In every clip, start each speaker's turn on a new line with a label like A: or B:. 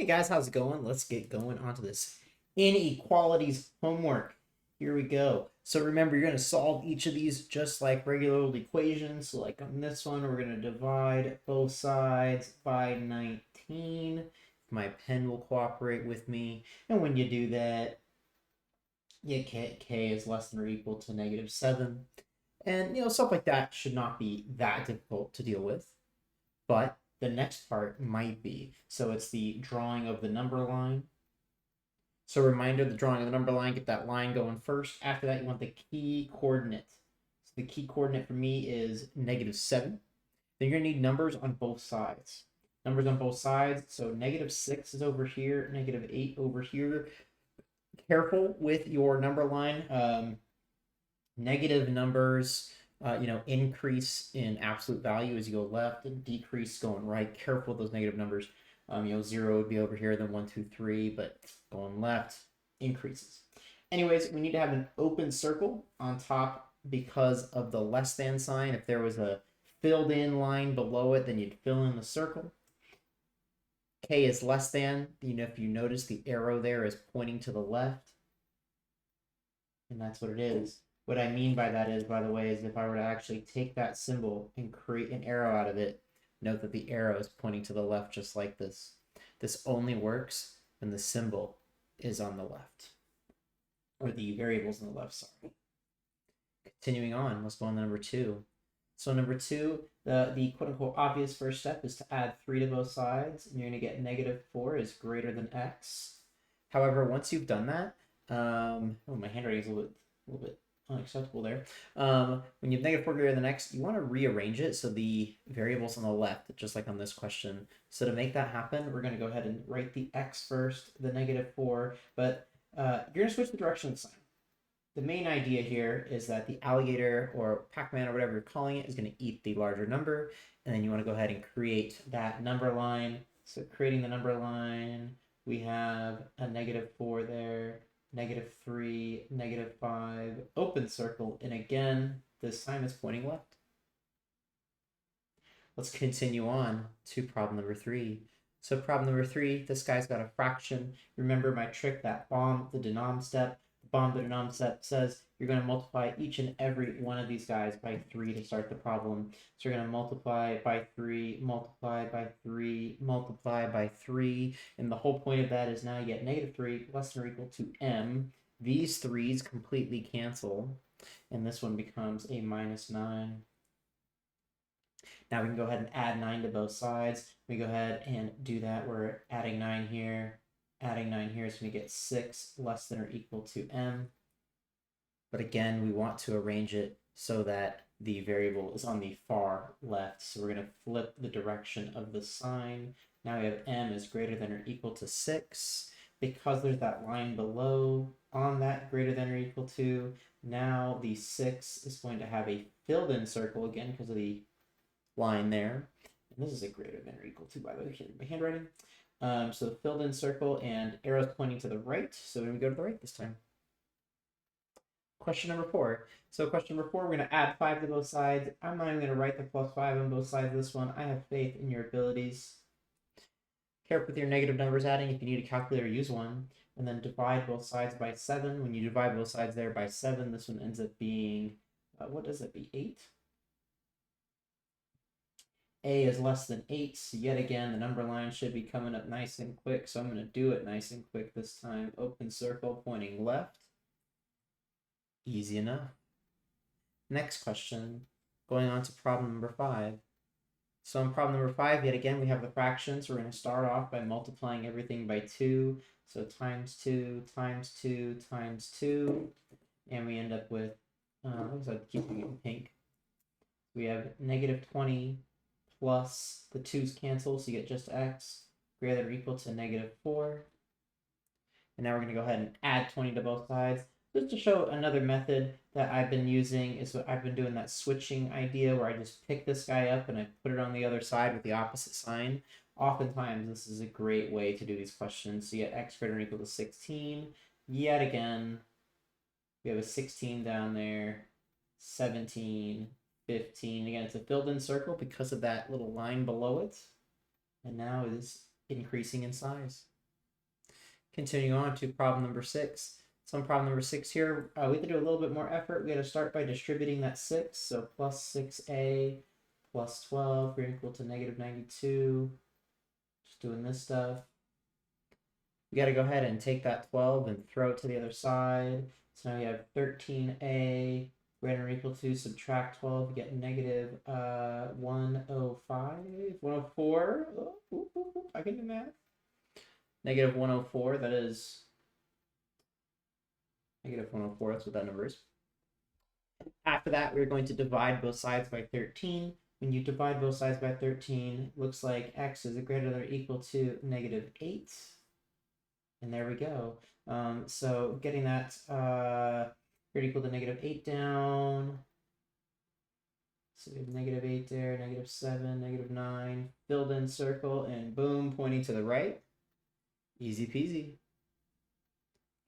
A: Hey guys, how's it going? Let's get going onto this inequalities homework. Here we go. So remember, you're going to solve each of these just like regular old equations. So like on this one, we're going to divide both sides by 19. My pen will cooperate with me. And when you do that, yeah, k is less than or equal to -7. And, stuff like that should not be that difficult to deal with. But the next part might be. So it's the drawing of the number line. So reminder, the drawing of the number line, get that line going first. After that, you want the key coordinate. So the key coordinate for me is -7. Then you're gonna need numbers on both sides. Numbers on both sides. So -6 is over here, -8 over here. Careful with your number line. Negative numbers, increase in absolute value as you go left and decrease going right. Careful with those negative numbers. 0 would be over here, then 1, 2, 3, but going left increases. Anyways, we need to have an open circle on top because of the less than sign. If there was a filled in line below it, then you'd fill in the circle. K is less than, if you notice the arrow there is pointing to the left, and that's what it is. What I mean by that is, by the way, is if I were to actually take that symbol and create an arrow out of it, note that the arrow is pointing to the left just like this. This only works when the symbol is on the left, or the variable's on the left, sorry. Continuing on, let's go on to number 2. So number 2, the quote-unquote obvious first step is to add 3 to both sides, and you're going to get -4 is greater than x. However, once you've done that, my handwriting is a little bit unacceptable there. When you have -4 greater than x, you want to rearrange it so the variable's on the left, just like on this question. So to make that happen, we're going to go ahead and write the x first, the -4, but you're going to switch the direction of the sign. The main idea here is that the alligator or Pac-Man or whatever you're calling it is going to eat the larger number, and then you want to go ahead and create that number line. So creating the number line, we have a -4 there, -3, -5, open circle, and again, this time it's pointing left. Let's continue on to problem number 3. So problem number 3, this guy's got a fraction. Remember my trick, that bomb the denom step. Bomb the denom step says you're going to multiply each and every one of these guys by 3 to start the problem. So you're going to multiply by 3, multiply by 3, multiply by 3. And the whole point of that is now you get -3 less than or equal to m. These 3's completely cancel, and this one becomes a -9. Now we can go ahead and add 9 to both sides. We go ahead and do that. We're adding 9 here. Adding 9 here is going to get 6 less than or equal to m. But again, we want to arrange it so that the variable is on the far left. So we're going to flip the direction of the sign. Now we have m is greater than or equal to 6. Because there's that line below on that greater than or equal to, now the 6 is going to have a filled in circle again because of the line there. And this is a greater than or equal to, by the way, my handwriting. So filled in circle and arrows pointing to the right. So we go to the right this time. Question number 4. So question number 4, we're going to add 5 to both sides. I'm not even going to write the +5 on both sides of this one. I have faith in your abilities. Careful with your negative numbers adding. If you need a calculator, use one. And then divide both sides by 7. When you divide both sides there by 7, this one ends up being, what does it be, 8? A is less than 8, so yet again, the number line should be coming up nice and quick, so I'm going to do it nice and quick this time. Open circle pointing left. Easy enough. Next question, going on to problem number 5. So in problem number 5, yet again, we have the fractions. We're going to start off by multiplying everything by 2. So times 2, times 2, times 2. And we end up with, looks like keeping it in pink. We have -20 plus the 2's cancel, so you get just x, greater than or equal to -4. And now we're going to go ahead and add 20 to both sides. Just to show another method that I've been using is what I've been doing, that switching idea where I just pick this guy up and I put it on the other side with the opposite sign. Oftentimes, this is a great way to do these questions. So you get x greater than or equal to 16. Yet again, we have a 16 down there, 17, 15. Again, it's a filled in circle because of that little line below it. And now it is increasing in size. Continue on to problem number 6. So on problem number 6 here, we have to do a little bit more effort. We got to start by distributing that 6. So plus 6a plus 12, we're equal to negative 92. Just doing this stuff. We got to go ahead and take that 12 and throw it to the other side. So now you have 13a greater or equal to, subtract 12, you get negative 105, 104. I can do math. Negative 104, that is negative 104, that's what that number is. After that, we're going to divide both sides by 13. When you divide both sides by 13, it looks like x is greater than or equal to negative 8. And there we go. So getting that greater equal to negative 8 down. So we have negative 8 there, negative 7, negative 9, filled in circle, and boom, pointing to the right. Easy peasy.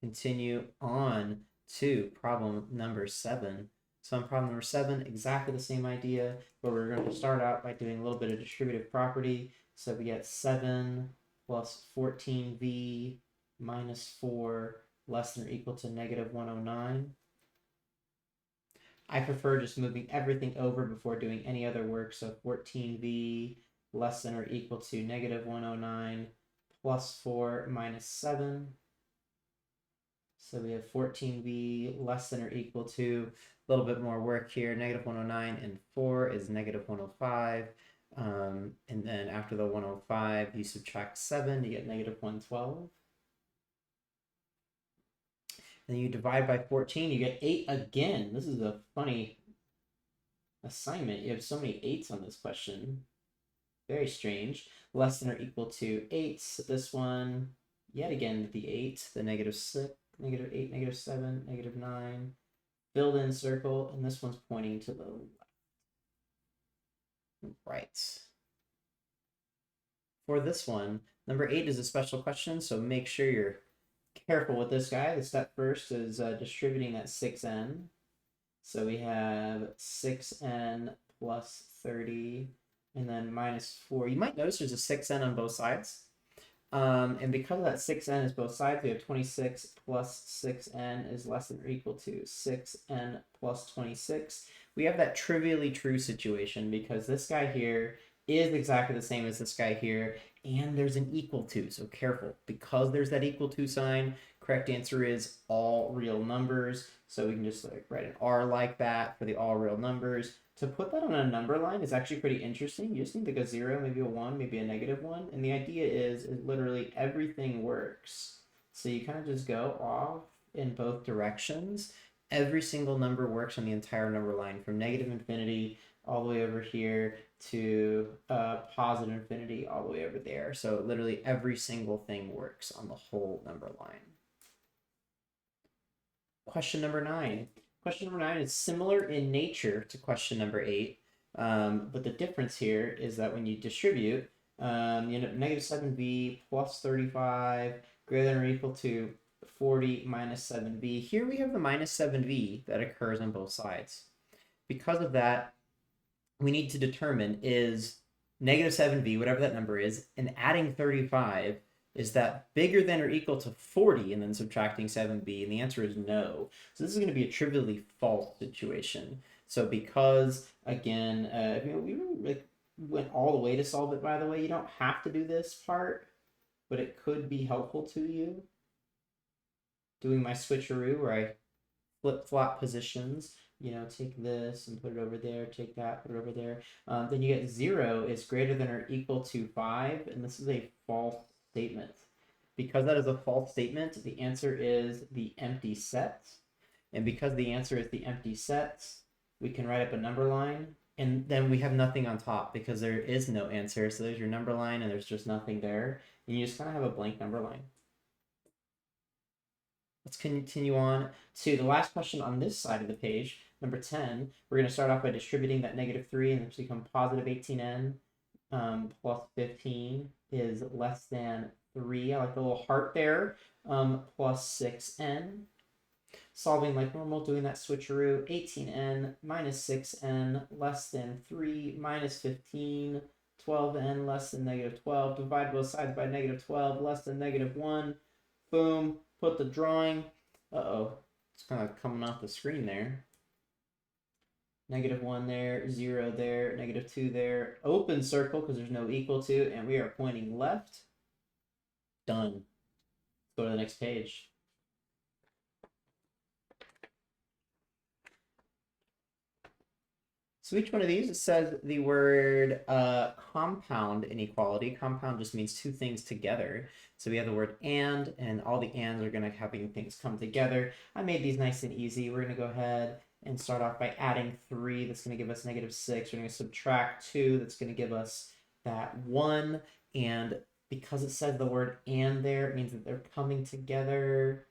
A: Continue on to problem number 7. So on problem number 7, exactly the same idea, but we're going to start out by doing a little bit of distributive property. So we get 7 plus 14v minus 4 less than or equal to negative 109. I prefer just moving everything over before doing any other work. So 14v less than or equal to negative 109 plus 4 minus 7. So we have 14v less than or equal to, a little bit more work here, negative 109, and 4 is negative 105. And then after the 105, you subtract 7, you get negative 112. And then you divide by 14, you get 8 again. This is a funny assignment. You have so many 8s on this question. Very strange. Less than or equal to 8. So this one, yet again, the 8, the negative 6, negative 8, negative 7, negative 9. Filled in circle, and this one's pointing to the left. Right. For this one, number 8 is a special question, so make sure you're careful with this guy. The step first is distributing that 6n. So we have 6n plus 30, and then minus 4. You might notice there's a 6n on both sides. And because that 6n is both sides, we have 26 plus 6n is less than or equal to 6n plus 26. We have that trivially true situation because this guy here is exactly the same as this guy here, and there's an equal to, so careful. Because there's that equal to sign, correct answer is all real numbers. So we can just write an R like that for the all real numbers. To put that on a number line is actually pretty interesting. You just need like a 0, maybe a 1, maybe a negative 1. And the idea is literally everything works. So you kind of just go off in both directions. Every single number works on the entire number line from negative infinity all the way over here to positive infinity all the way over there. So literally every single thing works on the whole number line. Question number 9. Question number 9 is similar in nature to question number 8, but the difference here is that when you distribute, you end up negative 7v plus 35 greater than or equal to 40 minus 7v. Here we have the minus 7v that occurs on both sides. Because of that, we need to determine is negative 7v, whatever that number is, and adding 35, is that bigger than or equal to 40 and then subtracting 7b? And the answer is no. So this is going to be a trivially false situation. So because, again, we went all the way to solve it, by the way. You don't have to do this part, but it could be helpful to you. Doing my switcheroo where I flip-flop positions. You know, take this and put it over there, take that, put it over there. Then you get 0 is greater than or equal to 5, and this is a false statement. Because that is a false statement, the answer is the empty set. And because the answer is the empty set, we can write up a number line, and then we have nothing on top because there is no answer. So there's your number line, and there's just nothing there. And you just kind of have a blank number line. Let's continue on to the last question on this side of the page, number 10. We're going to start off by distributing that negative 3, and it's become positive 18n plus 15 is less than 3. I like the little heart there, plus 6n. Solving like normal, doing that switcheroo, 18n minus 6n less than 3 minus 15, 12n less than negative 12. Divide both sides by negative 12 less than negative 1. Boom, put the drawing. Uh-oh, it's kind of coming off the screen there. -1 there, 0 there, -2 there. Open circle because there's no equal to, and we are pointing left. Done. Let's go to the next page. So each one of these, it says the word compound inequality. Compound just means two things together. So we have the word and all the ands are going to having things come together. I made these nice and easy. We're going to go ahead and start off by adding 3. That's going to give us -6. We're going to subtract 2. That's going to give us that 1. And because it says the word and there, it means that they're coming together.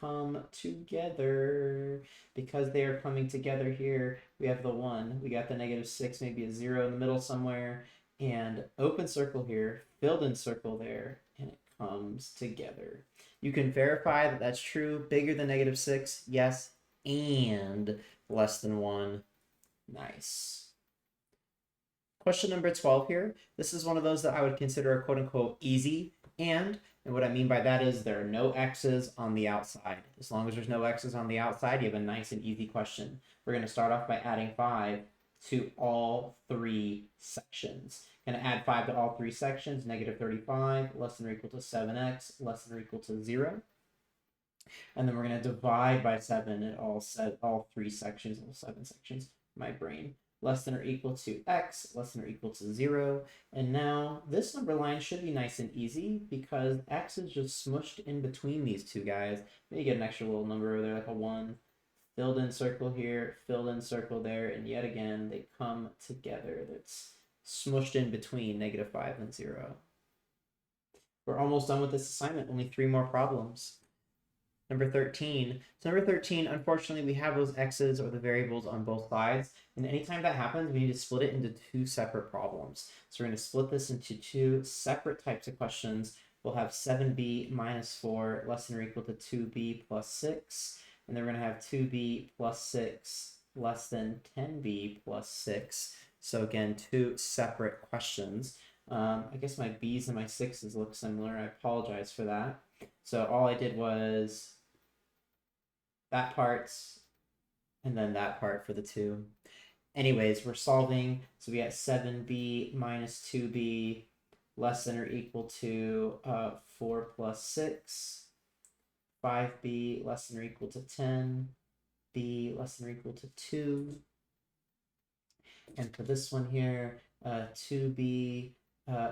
A: Come together. Because they are coming together here, we have the 1. We got the -6, maybe a 0 in the middle somewhere. And open circle here, filled in circle there, and it comes together. You can verify that that's true. Bigger than -6, yes, and less than 1. Nice. Question number 12 here. This is one of those that I would consider a quote-unquote easy and what I mean by that is there are no x's on the outside. As long as there's no x's on the outside, you have a nice and easy question. We're going to start off by adding 5 to all 3 sections. Going to add 5 to all 3 sections, -35, less than or equal to 7x, less than or equal to 0. And then we're going to divide by 7 at all 3 sections, all 7 sections. My brain. Less than or equal to x, less than or equal to 0. And now this number line should be nice and easy because x is just smushed in between these two guys. Maybe get an extra little number over there, like a 1. Filled in circle here, filled in circle there, and yet again, they come together. That's smushed in between -5 and 0. We're almost done with this assignment, only 3 more problems. Number 13. So number 13, unfortunately, we have those x's or the variables on both sides. And anytime that happens, we need to split it into 2 separate problems. So we're going to split this into 2 separate types of questions. We'll have 7b minus 4 less than or equal to 2b plus 6. And then we're going to have 2b plus 6 less than 10b plus 6. So again, 2 separate questions. I guess my b's and my 6's look similar. I apologize for that. So all I did was that part and then that part for the 2. Anyways, we're solving. So we got 7b minus 2b less than or equal to 4 plus 6. 5b less than or equal to 10. B less than or equal to 2. And for this one here, 2b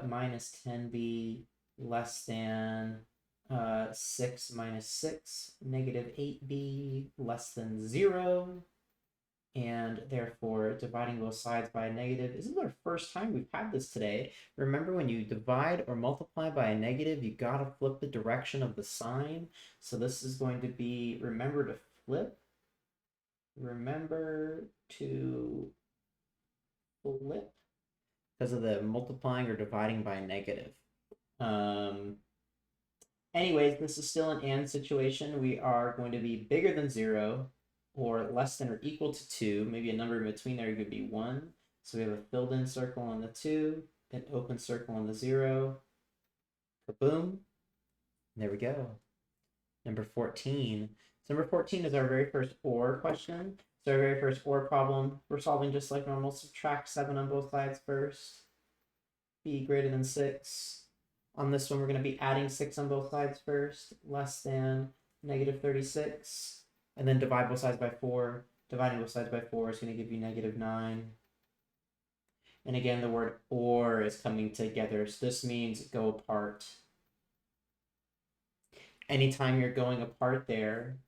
A: minus 10b less than 6 minus 6, -8b less than 0. And therefore, dividing both sides by a negative. This is our first time we've had this today. Remember, when you divide or multiply by a negative, you got to flip the direction of the sign. So this is going to be, remember to flip. Remember to flip because of the multiplying or dividing by a negative. Anyways, this is still an and situation. We are going to be bigger than 0 or less than or equal to 2. Maybe a number in between there could be 1. So we have a filled in circle on the 2, an open circle on the 0. Kaboom. There we go. Number 14. So number 14 is our very first OR question. So our very first OR problem, we're solving just like normal. Subtract 7 on both sides first. B greater than 6. On this one, we're going to be adding 6 on both sides first, less than -36. And then divide both sides by 4. Dividing both sides by 4 is going to give you -9. And again, the word or is coming together. So this means go apart. Anytime you're going apart there,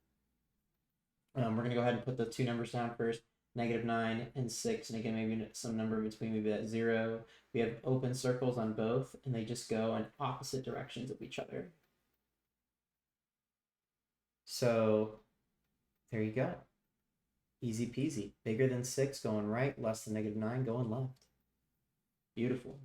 A: we're going to go ahead and put the 2 numbers down first. -9 and 6, and again, maybe some number in between, maybe that 0. We have open circles on both, and they just go in opposite directions of each other. So there you go. Easy peasy. Bigger than 6 going right, less than -9 going left. Beautiful.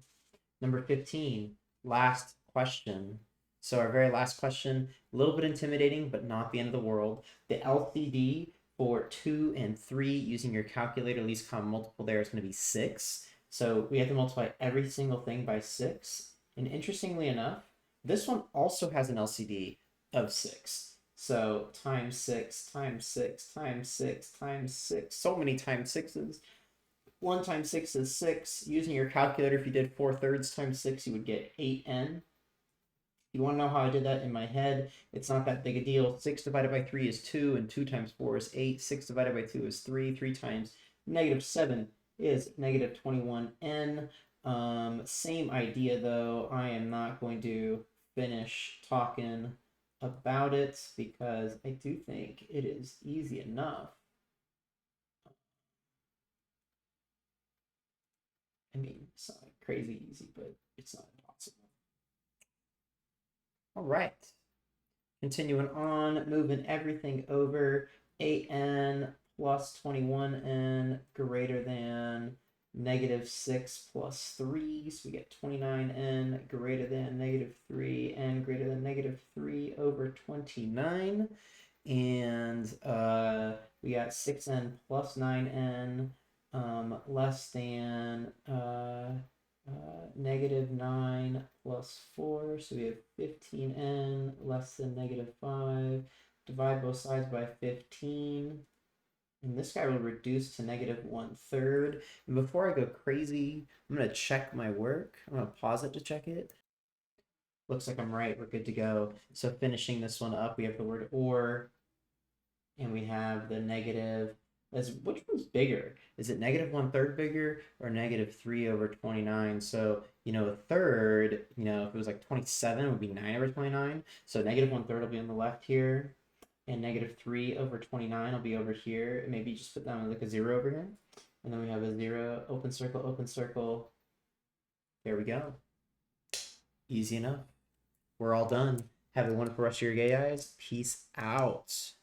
A: Number 15, last question. So our very last question, a little bit intimidating, but not the end of the world. The LCD for 2 and 3 using your calculator, least common multiple there is going to be 6. So we have to multiply every single thing by 6. And interestingly enough, this one also has an LCD, of 6. So times 6 times 6 times 6 times 6. So many times 6s. 1 times 6 is 6. Using your calculator, if you did 4/3 times 6, you would get 8n. You want to know how I did that in my head? It's not that big a deal. 6 divided by 3 is 2, and 2 times 4 is 8. 6 divided by 2 is 3. 3 times -7 is -21n. Same idea, though. I am not going to finish talking about it because I do think it is easy enough. I mean, it's not crazy easy, but it's not impossible. All right. Continuing on, moving everything over. 8n plus 21n greater than -6 plus 3. So we get 29n greater than -3n greater than -3 over 29. And we got 6n plus 9n less than -9 plus 4, so we have 15n less than -5. Divide both sides by 15, and this guy will reduce to -1/3. And before I go crazy, I'm going to check my work. I'm going to pause it to check it. Looks like I'm right. We're good to go. So finishing this one up, we have the word or, and we have the negative. Which one's bigger? Is it -1/3 bigger or -3 over 29? So, a third, if it was like 27, it would be 9 over 29. So -1/3 will be on the left here, and -3 over 29 will be over here. Maybe just put down like a 0 over here. And then we have a 0, open circle, open circle. There we go. Easy enough. We're all done. Have a wonderful rest of your day, guys. Peace out.